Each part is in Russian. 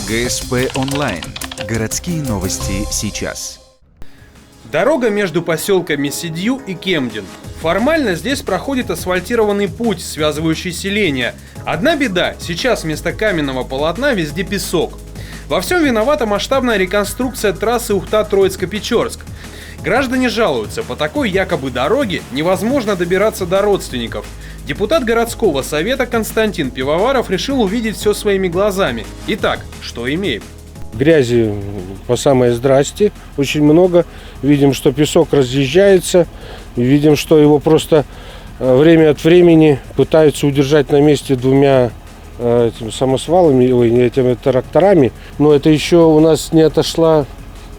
ГСП онлайн. Городские новости сейчас. Дорога между поселками Сидью и Кемдин. Формально здесь проходит асфальтированный путь, связывающий селения. Одна беда – сейчас вместо каменного полотна везде песок. Во всем виновата масштабная реконструкция трассы Ухта-Троицко-Печорск. Граждане жалуются, по такой якобы дороге невозможно добираться до родственников. Депутат городского совета Константин Пивоваров решил увидеть все своими глазами. Итак, что имеем? Грязи по самое здрасте, очень много. Видим, что песок разъезжается. Видим, что его просто время от времени пытаются удержать на месте двумя самосвалами, этими тракторами. Но это еще у нас не отошла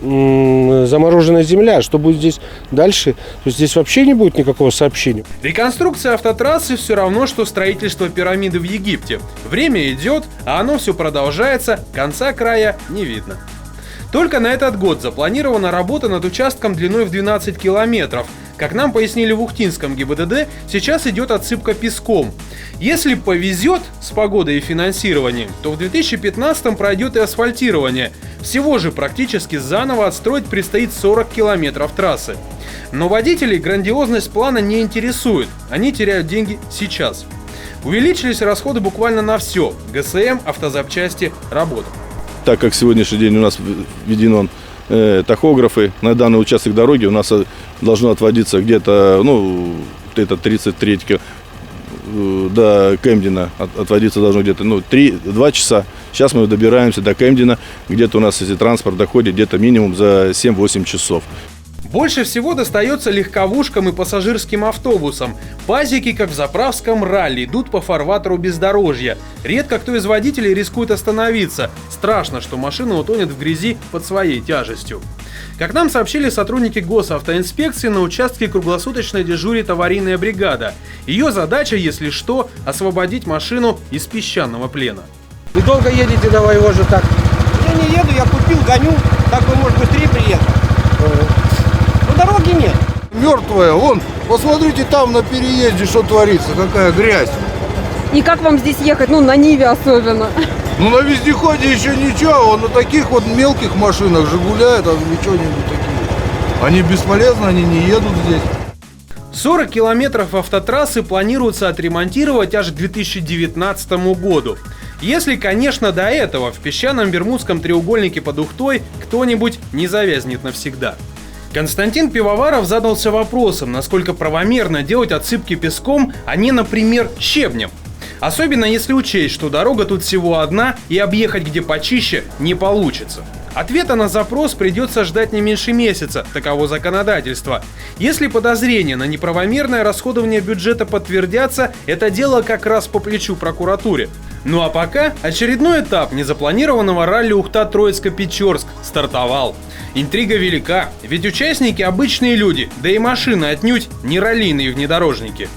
замороженная земля. Что будет здесь дальше? То есть здесь вообще не будет никакого сообщения. Реконструкция автотрассы все равно, что строительство пирамиды в Египте. Время идет, а оно все продолжается, конца края не видно. Только на этот год запланирована работа над участком длиной в 12 километров. Как нам пояснили в Ухтинском ГИБДД, сейчас идет отсыпка песком. Если повезет с погодой и финансированием, то в 2015-м пройдет и асфальтирование. Всего же практически заново отстроить предстоит 40 километров трассы. Но водителей грандиозность плана не интересует, они теряют деньги сейчас. Увеличились расходы буквально на все – ГСМ, автозапчасти, работа. Так как сегодняшний день у нас введен тахографы, на данный участок дороги у нас должно отводиться где-то, это 33 до Кемдина, отводиться должно где-то 2 часа. Сейчас мы добираемся до Кемдина, где-то у нас, если транспорт доходит, где-то минимум за 7-8 часов. Больше всего достается легковушкам и пассажирским автобусам. Пазики, как в заправском ралли, идут по фарватеру бездорожья. Редко кто из водителей рискует остановиться. Страшно, что машина утонет в грязи под своей тяжестью. Как нам сообщили сотрудники госавтоинспекции, на участке круглосуточно дежурит аварийная бригада. Ее задача, если что, освободить машину из песчаного плена. Вы долго едете, давай его же так? Я не еду, я купил, гоню, так бы, может, быстрее приехал. Дороги нет. Мертвая, вон, посмотрите там на переезде, что творится, какая грязь. И как вам здесь ехать, на Ниве особенно? На вездеходе еще ничего, на таких вот мелких машинах, Жигуля, там ничего-нибудь такие. Они бесполезны, они не едут здесь. 40 километров автотрассы планируется отремонтировать аж к 2019 году. Если, конечно, до этого в песчаном Бермудском треугольнике под Ухтой кто-нибудь не завязнет навсегда. Константин Пивоваров задался вопросом, насколько правомерно делать отсыпки песком, а не, например, щебнем. Особенно если учесть, что дорога тут всего одна и объехать где почище не получится. Ответа на запрос придется ждать не меньше месяца, таково законодательство. Если подозрения на неправомерное расходование бюджета подтвердятся, это дело как раз по плечу прокуратуре. Ну а пока очередной этап незапланированного ралли Ухта-Троицко-Печорск стартовал. Интрига велика, ведь участники обычные люди, да и машины отнюдь не раллийные внедорожники.